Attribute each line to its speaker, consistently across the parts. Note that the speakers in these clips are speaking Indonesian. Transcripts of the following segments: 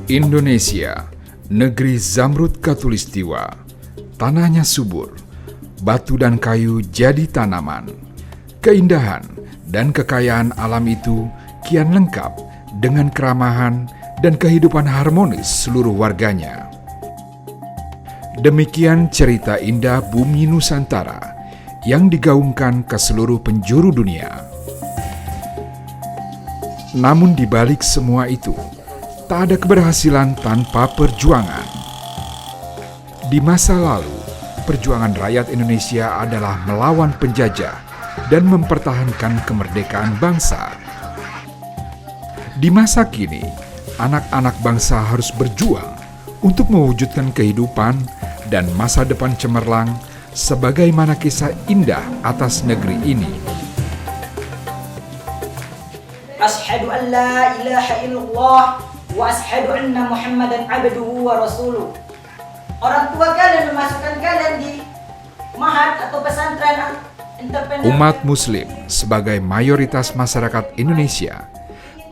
Speaker 1: Indonesia, negeri zamrud khatulistiwa, tanahnya subur, batu dan kayu jadi tanaman. Keindahan dan kekayaan alam itu kian lengkap dengan keramahan dan kehidupan harmonis seluruh warganya. Demikian cerita indah bumi Nusantara yang digaungkan ke seluruh penjuru dunia. Namun di balik semua itu, tak ada keberhasilan tanpa perjuangan. Di masa lalu, perjuangan rakyat Indonesia adalah melawan penjajah dan mempertahankan kemerdekaan bangsa. Di masa kini, anak-anak bangsa harus berjuang untuk mewujudkan kehidupan dan masa depan cemerlang sebagaimana kisah indah atas negeri ini.
Speaker 2: Asyhadu an la ilaha illallah wa asyhadu anna Muhammadan abduhu wa rasuluh. Orang tua kalian memasukkan kalian di mahat atau pesantren entrepreneur.
Speaker 1: Umat Muslim sebagai mayoritas masyarakat Indonesia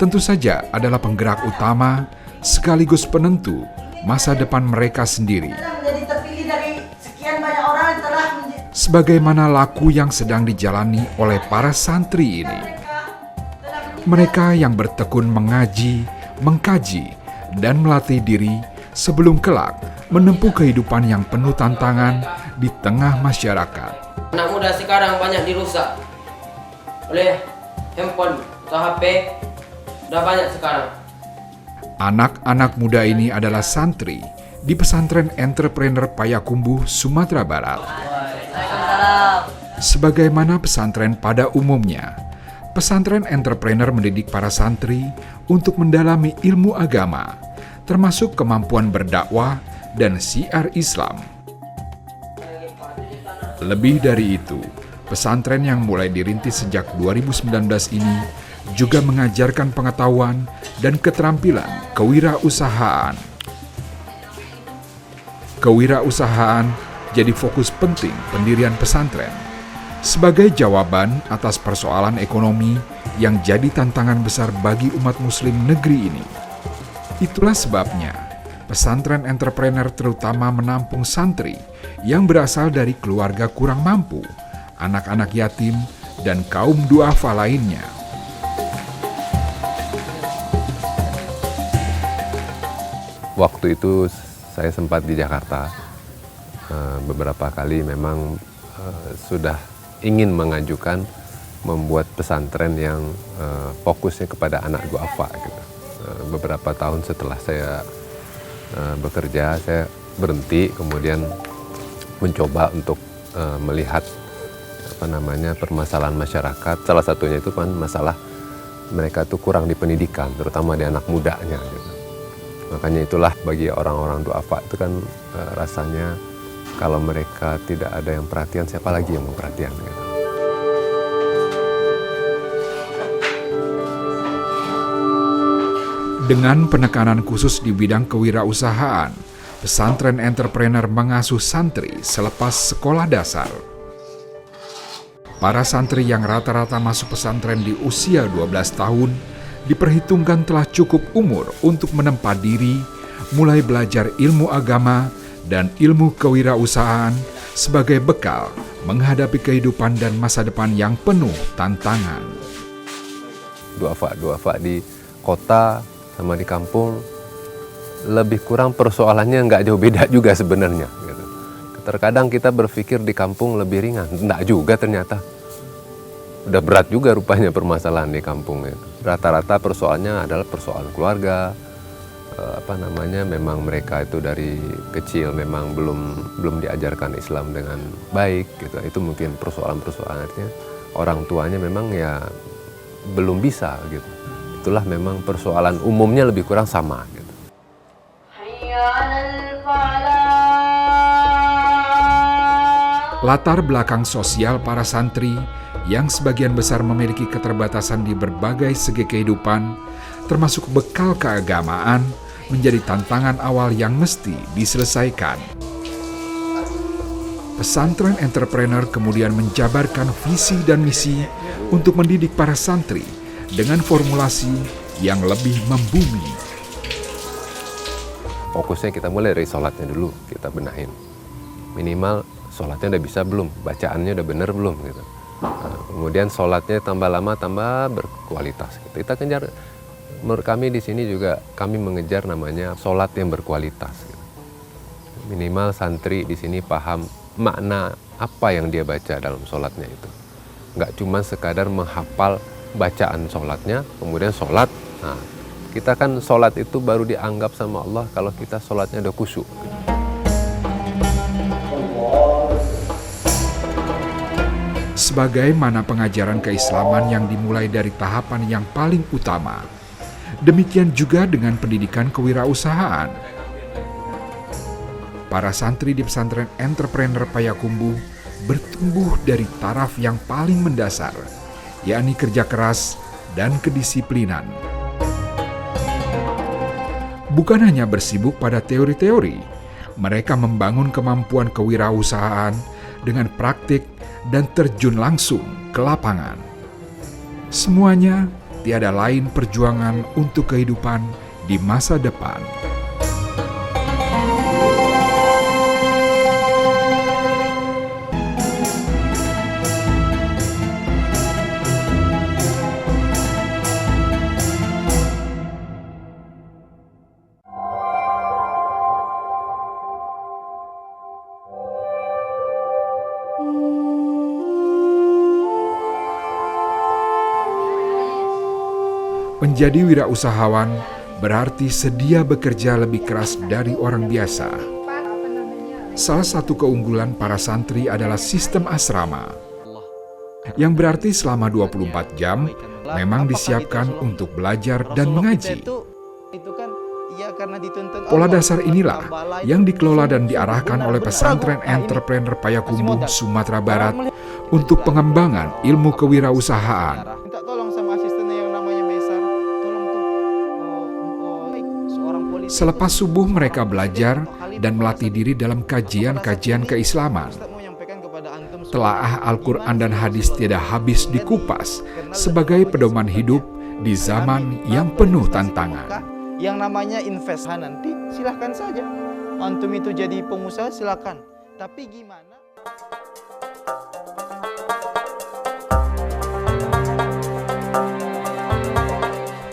Speaker 1: tentu saja adalah penggerak utama sekaligus penentu masa depan mereka sendiri.
Speaker 2: Menjadi terpilih dari sekian banyak orang yang telah
Speaker 1: sebagaimana laku yang sedang dijalani oleh para santri ini. Mereka yang bertekun mengaji, mengkaji, dan melatih diri sebelum kelak menempuh kehidupan yang penuh tantangan di tengah masyarakat.
Speaker 3: Anak muda sekarang banyak dirusak oleh handphone atau HP, udah banyak sekarang.
Speaker 1: Anak-anak muda ini adalah santri di pesantren entrepreneur Payakumbuh, Sumatera Barat. Sebagaimana pesantren pada umumnya, pesantren entrepreneur mendidik para santri untuk mendalami ilmu agama, termasuk kemampuan berdakwah dan syiar Islam. Lebih dari itu, pesantren yang mulai dirintis sejak 2019 ini juga mengajarkan pengetahuan dan keterampilan kewirausahaan. Kewirausahaan jadi fokus penting pendirian pesantren sebagai jawaban atas persoalan ekonomi yang jadi tantangan besar bagi umat muslim negeri ini. Itulah sebabnya pesantren entrepreneur terutama menampung santri yang berasal dari keluarga kurang mampu, anak-anak yatim, dan kaum duafa lainnya.
Speaker 4: Waktu itu saya sempat di Jakarta, beberapa kali memang sudah ingin mengajukan membuat pesantren yang fokusnya kepada anak duafa gitu. Beberapa tahun setelah saya bekerja, saya berhenti, kemudian mencoba untuk melihat permasalahan masyarakat. Salah satunya itu kan masalah mereka tuh kurang di pendidikan, terutama di anak mudanya gitu. Makanya itulah bagi orang-orang duafa itu kan rasanya kalau mereka tidak ada yang perhatian, siapa lagi yang mau perhatian gitu.
Speaker 1: Dengan penekanan khusus di bidang kewirausahaan, pesantren entrepreneur mengasuh santri selepas sekolah dasar. Para santri yang rata-rata masuk pesantren di usia 12 tahun diperhitungkan telah cukup umur untuk menempa diri, mulai belajar ilmu agama dan ilmu kewirausahaan sebagai bekal menghadapi kehidupan dan masa depan yang penuh tantangan.
Speaker 4: Duafa di kota sama di kampung lebih kurang persoalannya nggak jauh beda juga sebenarnya. Gitu. Terkadang kita berpikir di kampung lebih ringan, nggak juga ternyata. Udah berat juga rupanya permasalahan di kampung. Gitu. Rata-rata persoalannya adalah persoalan keluarga. Memang mereka itu dari kecil memang belum diajarkan Islam dengan baik. Gitu. Itu mungkin persoalan-persoalannya. Orang tuanya memang ya belum bisa gitu. Itulah memang persoalan umumnya lebih kurang sama gitu.
Speaker 1: Latar belakang sosial para santri yang sebagian besar memiliki keterbatasan di berbagai segi kehidupan, termasuk bekal keagamaan, menjadi tantangan awal yang mesti diselesaikan. Pesantren entrepreneur kemudian menjabarkan visi dan misi untuk mendidik para santri dengan formulasi yang lebih membumi.
Speaker 4: fokusnya kita mulai dari sholatnya dulu, kita benahin. Minimal sholatnya udah bisa belum, bacaannya udah bener belum gitu. Nah, kemudian sholatnya tambah lama tambah berkualitas. Gitu. Kita kejar, menurut kami di sini juga kami mengejar namanya sholat yang berkualitas. Gitu. Minimal santri di sini paham makna apa yang dia baca dalam sholatnya itu. Nggak cuma sekadar menghafal bacaan sholatnya, kemudian sholat. Nah, kita kan sholat itu baru dianggap sama Allah kalau kita sholatnya udah khusyuk.
Speaker 1: Sebagaimana pengajaran keislaman yang dimulai dari tahapan yang paling utama, demikian juga dengan pendidikan kewirausahaan. Para santri di pesantren entrepreneur Payakumbuh bertumbuh dari taraf yang paling mendasar, yakni kerja keras dan kedisiplinan. Bukan hanya bersibuk pada teori-teori, mereka membangun kemampuan kewirausahaan dengan praktik dan terjun langsung ke lapangan. Semuanya tiada lain perjuangan untuk kehidupan di masa depan. Menjadi wirausahawan berarti sedia bekerja lebih keras dari orang biasa. Salah satu keunggulan para santri adalah sistem asrama, yang berarti selama 24 jam memang disiapkan untuk belajar dan mengaji. Pola dasar inilah yang dikelola dan diarahkan oleh pesantren entrepreneur Payakumbuh, Sumatera Barat untuk pengembangan ilmu kewirausahaan. Selepas subuh mereka belajar dan melatih diri dalam kajian-kajian keislaman. Telaah Al-Quran dan hadis tiada habis dikupas sebagai pedoman hidup di zaman yang penuh tantangan.
Speaker 5: Yang namanya invest nanti silahkan saja. Antum itu jadi pengusaha silahkan. Tapi gimana?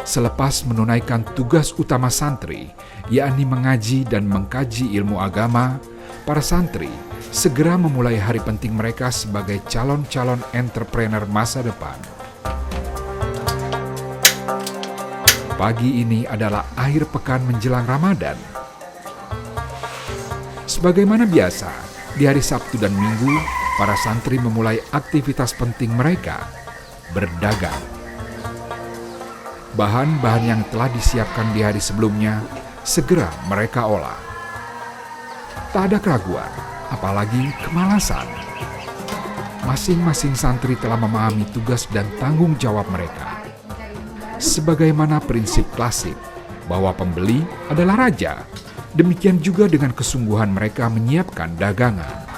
Speaker 1: Selepas menunaikan tugas utama santri, yakni mengaji dan mengkaji ilmu agama, para santri segera memulai hari penting mereka sebagai calon-calon entrepreneur masa depan. Pagi ini adalah akhir pekan menjelang Ramadan. Sebagaimana biasa, di hari Sabtu dan Minggu, para santri memulai aktivitas penting mereka, berdagang. Bahan-bahan yang telah disiapkan di hari sebelumnya segera mereka olah. Tak ada keraguan, apalagi kemalasan. Masing-masing santri telah memahami tugas dan tanggung jawab mereka. Sebagaimana prinsip klasik bahwa pembeli adalah raja, demikian juga dengan kesungguhan mereka menyiapkan dagangan.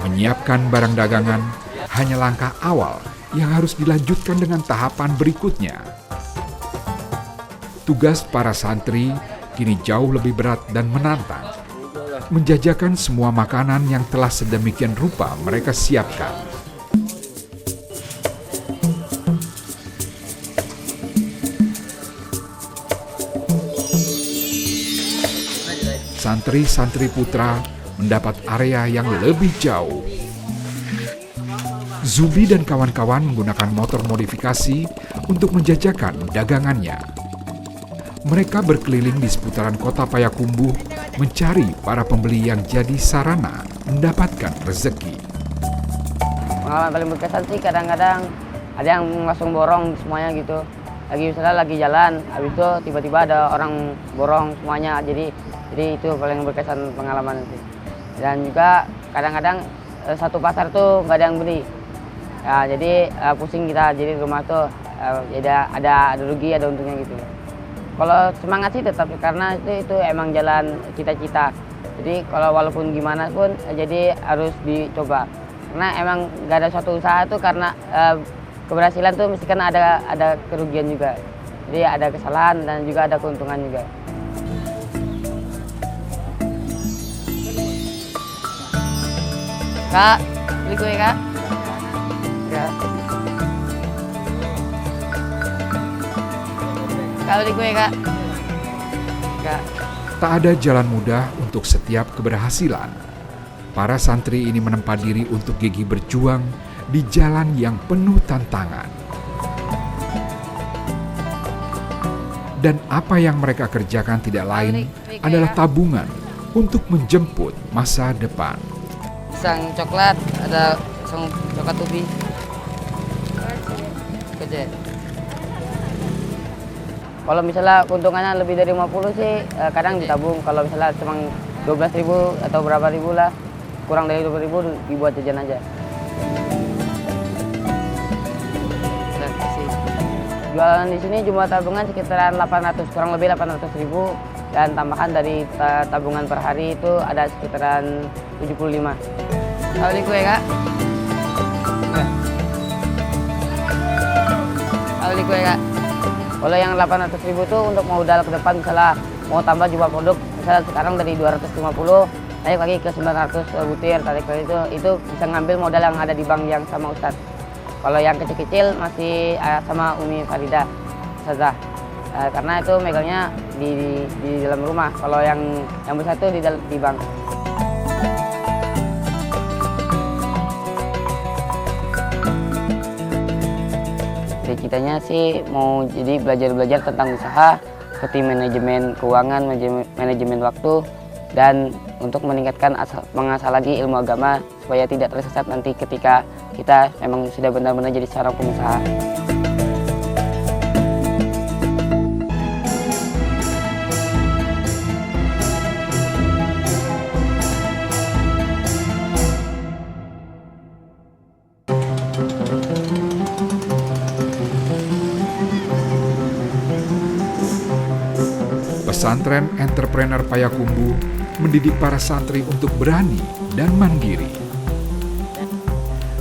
Speaker 1: Menyiapkan barang dagangan hanya langkah awal yang harus dilanjutkan dengan tahapan berikutnya. Tugas para santri kini jauh lebih berat dan menantang. Menjajakan semua makanan yang telah sedemikian rupa mereka siapkan. Santri-santri putra mendapat area yang lebih jauh. Zubi dan kawan-kawan menggunakan motor modifikasi untuk menjajakan dagangannya. Mereka berkeliling di seputaran kota Payakumbuh mencari para pembeli yang jadi sarana mendapatkan rezeki.
Speaker 6: Pengalaman paling berkesan sih kadang-kadang ada yang langsung borong semuanya gitu. Lagi jalan, habis itu tiba-tiba ada orang borong semuanya. Jadi itu paling berkesan pengalaman itu. Dan juga kadang-kadang satu pasar tuh nggak ada yang beli. Ya, jadi pusing kita, jadi di rumah tuh ada rugi, ada untungnya gitu. Kalau semangat sih tetap, karena itu emang jalan cita-cita. Jadi kalau walaupun gimana pun, jadi harus dicoba. Karena emang nggak ada suatu usaha tuh karena keberhasilan tuh mesti kan ada kerugian juga. Jadi ada kesalahan dan juga ada keuntungan juga. Kak, beli kue Kak. Kak. Kak, beli kue Kak. Kak.
Speaker 1: Tak ada jalan mudah untuk setiap keberhasilan. Para santri ini menempa diri untuk gigih berjuang di jalan yang penuh tantangan. Dan apa yang mereka kerjakan tidak lain adalah tabungan untuk menjemput masa depan.
Speaker 6: Pisang coklat, ada pisang coklat ubi. Kecil. Kalau misalnya keuntungannya lebih dari 50 sih, kadang ditabung. Kalau misalnya cuma 12.000 atau berapa ribu lah, kurang dari 20.000 dibuat jajan aja. Jualan di sini jumlah tabungan sekitaran 800, kurang lebih 800.000, dan tambahan dari tabungan per hari itu ada sekitaran 75. Mau beli kue Kak? Mau beli kue Kak? Kalau yang 800.000 itu untuk modal ke depan, misalnya mau tambah jumlah produk, misalnya sekarang dari 250 naik lagi ke 900 butir, tarik lagi itu bisa ngambil modal yang ada di bank yang sama Ustadz. Kalau yang kecil-kecil masih sama Umi Farida Ustazah, karena itu megangnya di dalam rumah. Kalau yang besar itu di bank. Cita-citanya sih mau jadi belajar tentang usaha, seperti manajemen keuangan, manajemen waktu, dan untuk meningkatkan mengasah lagi ilmu agama supaya tidak tersesat nanti ketika kita memang sudah benar-benar jadi seorang pengusaha.
Speaker 1: Pesantren Entrepreneur Payakumbuh mendidik para santri untuk berani dan mandiri.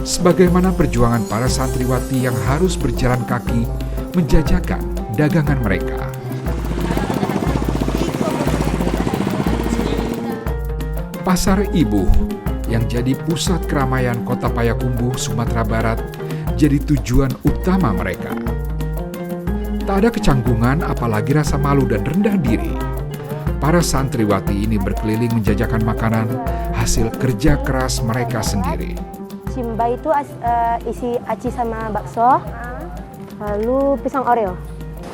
Speaker 1: Sebagaimana perjuangan para santriwati yang harus berjalan kaki menjajakan dagangan mereka. Pasar Ibuh yang jadi pusat keramaian kota Payakumbuh, Sumatera Barat, jadi tujuan utama mereka. Tak ada kecanggungan apalagi rasa malu dan rendah diri. Para santriwati ini berkeliling menjajakan makanan hasil kerja keras mereka sendiri.
Speaker 7: Simba itu isi aci sama bakso, lalu pisang Oreo.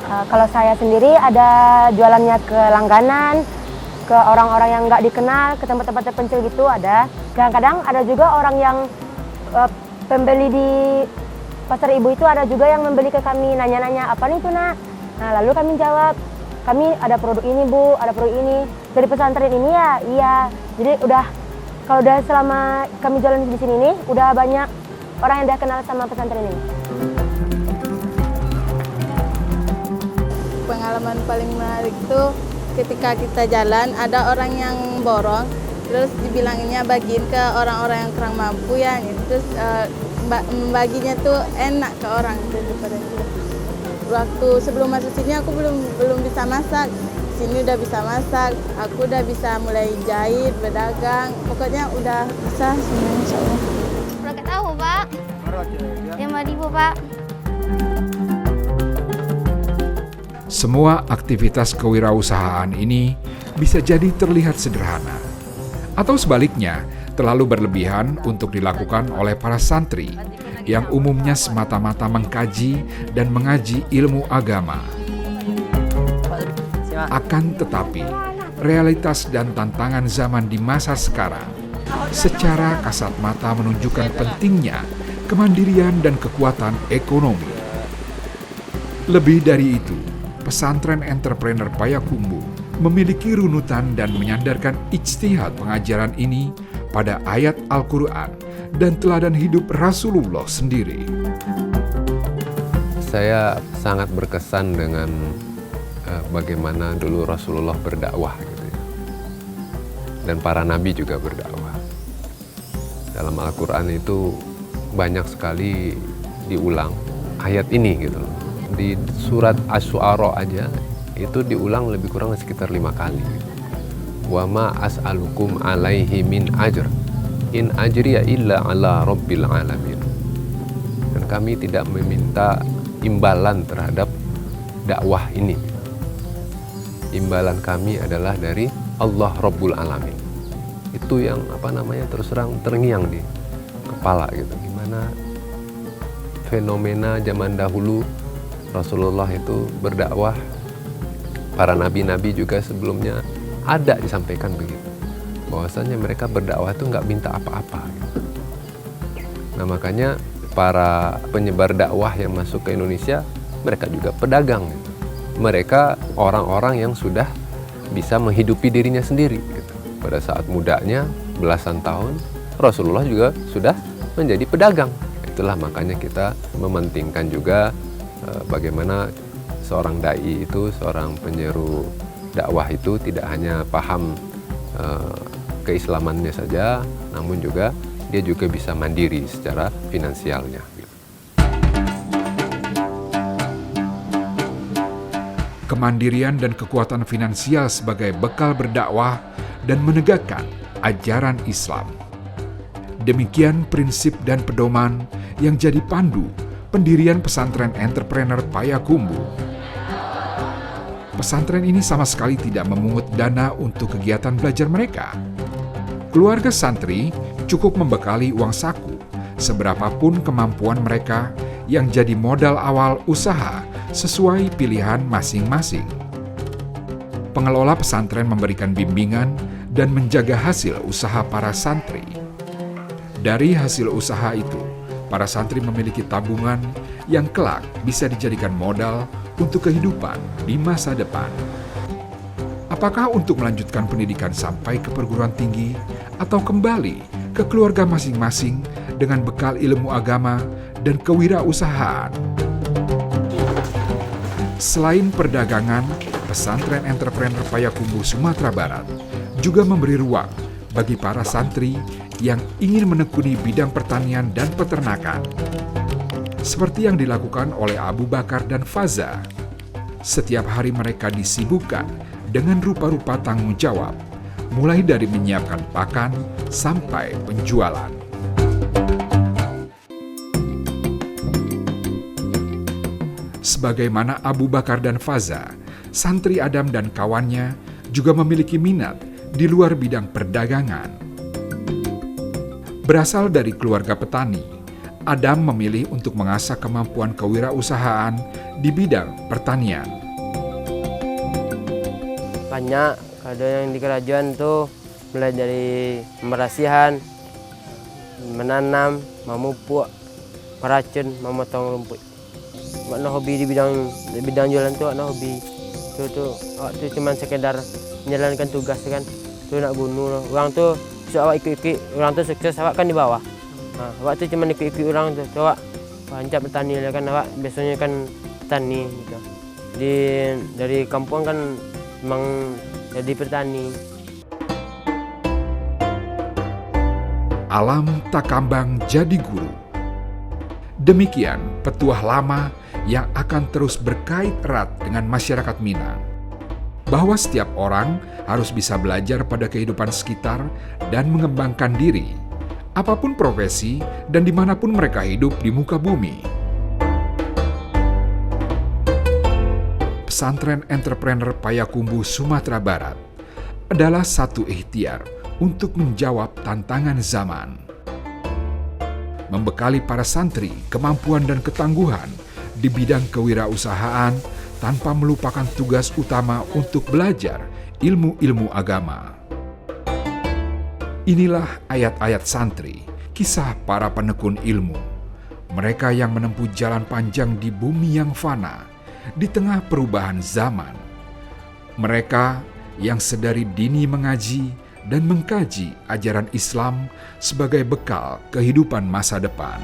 Speaker 7: Kalau saya sendiri ada jualannya ke langganan, ke orang-orang yang nggak dikenal, ke tempat-tempat terpencil gitu ada. Kadang-kadang ada juga orang yang pembeli di Pasar Ibu itu ada juga yang membeli ke kami, nanya-nanya, apa nih itu nak? Nah lalu kami jawab, kami ada produk ini Bu, ada produk ini. Dari pesantren ini ya, iya. Jadi kalau udah selama kami jalan di sini nih, udah banyak orang yang udah kenal sama pesantren ini.
Speaker 8: Pengalaman paling menarik itu ketika kita jalan, ada orang yang borong, terus dibilanginnya bagiin ke orang-orang yang kurang mampu ya, terus membaginya tuh enak ke orang daripada itu. Waktu sebelum masuk sini aku belum bisa masak. Sini udah bisa masak, aku udah bisa mulai jahit, berdagang. Pokoknya udah bisa semuanya insyaallah.
Speaker 9: Berapa tahu, Pak? 5.000, Pak.
Speaker 1: Semua aktivitas kewirausahaan ini bisa jadi terlihat sederhana. Atau sebaliknya, terlalu berlebihan untuk dilakukan oleh para santri yang umumnya semata-mata mengkaji dan mengaji ilmu agama. Akan tetapi, realitas dan tantangan zaman di masa sekarang secara kasat mata menunjukkan pentingnya kemandirian dan kekuatan ekonomi. Lebih dari itu, pesantren Entrepreneur Payakumbuh memiliki runutan dan menyandarkan ijtihad pengajaran ini pada ayat Al-Quran dan teladan hidup Rasulullah sendiri.
Speaker 4: Saya sangat berkesan dengan bagaimana dulu Rasulullah berdakwah gitu ya. Dan para nabi juga berdakwah. Dalam Al-Quran itu banyak sekali diulang ayat ini gitu loh. Di surat Asy-Syu'ara aja itu diulang lebih kurang sekitar 5 kali. Wa ma as'alukum alaihi min ajr In ajriya illa ala rabbil alamin. Dan kami tidak meminta imbalan terhadap dakwah ini. Imbalan kami adalah dari Allah Rabbul Alamin. Itu yang terus terang terngiang di kepala gitu. Gimana fenomena zaman dahulu Rasulullah itu berdakwah, para nabi-nabi juga sebelumnya ada disampaikan begitu. Bahwasanya mereka berdakwah itu nggak minta apa-apa. Gitu. Nah makanya para penyebar dakwah yang masuk ke Indonesia, mereka juga pedagang. Gitu. Mereka orang-orang yang sudah bisa menghidupi dirinya sendiri. Gitu. Pada saat mudanya, belasan tahun, Rasulullah juga sudah menjadi pedagang. Itulah makanya kita mementingkan juga bagaimana seorang dai itu, seorang penyeru dakwah itu tidak hanya paham keislamannya saja, namun juga dia juga bisa mandiri secara finansialnya.
Speaker 1: Kemandirian dan kekuatan finansial sebagai bekal berdakwah dan menegakkan ajaran Islam. Demikian prinsip dan pedoman yang jadi pandu pendirian pesantren entrepreneur Payakumbuh. Pesantren ini sama sekali tidak memungut dana untuk kegiatan belajar mereka. Keluarga santri cukup membekali uang saku seberapapun kemampuan mereka yang jadi modal awal usaha sesuai pilihan masing-masing. Pengelola pesantren memberikan bimbingan dan menjaga hasil usaha para santri. Dari hasil usaha itu, para santri memiliki tabungan yang kelak bisa dijadikan modal untuk kehidupan di masa depan. Apakah untuk melanjutkan pendidikan sampai ke perguruan tinggi atau kembali ke keluarga masing-masing dengan bekal ilmu agama dan kewirausahaan? Selain perdagangan, pesantren entrepreneur Payakumbuh Sumatera Barat juga memberi ruang bagi para santri yang ingin menekuni bidang pertanian dan peternakan. Seperti yang dilakukan oleh Abu Bakar dan Faza. Setiap hari mereka disibukkan dengan rupa-rupa tanggung jawab, mulai dari menyiapkan pakan sampai penjualan. Sebagaimana Abu Bakar dan Faza, santri Adam dan kawannya juga memiliki minat di luar bidang perdagangan. Berasal dari keluarga petani, Adam memilih untuk mengasah kemampuan kewirausahaan di bidang pertanian.
Speaker 6: Banyak ada yang di kerajaan tuh mulai dari pembersihan, menanam, memupuk, meracun, memotong rumput. Makna hobi di bidang jualan tuh, makna hobi. Tuh waktu cuman sekedar menjalankan tugas kan, tuh nak bunuh orang tuh, so awak ikut orang tuh sukses, awak kan di bawah. Awak tuh cuman ikut orang tuh, awak pancap petani lah kan, awak biasanya kan petani gitu. Dari kampung kan memang jadi petani.
Speaker 1: Alam tak kambang jadi guru. Demikian petuah lama yang akan terus berkait erat dengan masyarakat Minang. Bahwa setiap orang harus bisa belajar pada kehidupan sekitar dan mengembangkan diri, apapun profesi dan dimanapun mereka hidup di muka bumi. Pesantren entrepreneur Payakumbuh Sumatera Barat adalah satu ikhtiar untuk menjawab tantangan zaman. Membekali para santri kemampuan dan ketangguhan di bidang kewirausahaan tanpa melupakan tugas utama untuk belajar ilmu-ilmu agama. Inilah ayat-ayat santri, kisah para penekun ilmu. Mereka yang menempuh jalan panjang di bumi yang fana, di tengah perubahan zaman. Mereka yang sedari dini mengaji dan mengkaji ajaran Islam sebagai bekal kehidupan masa depan.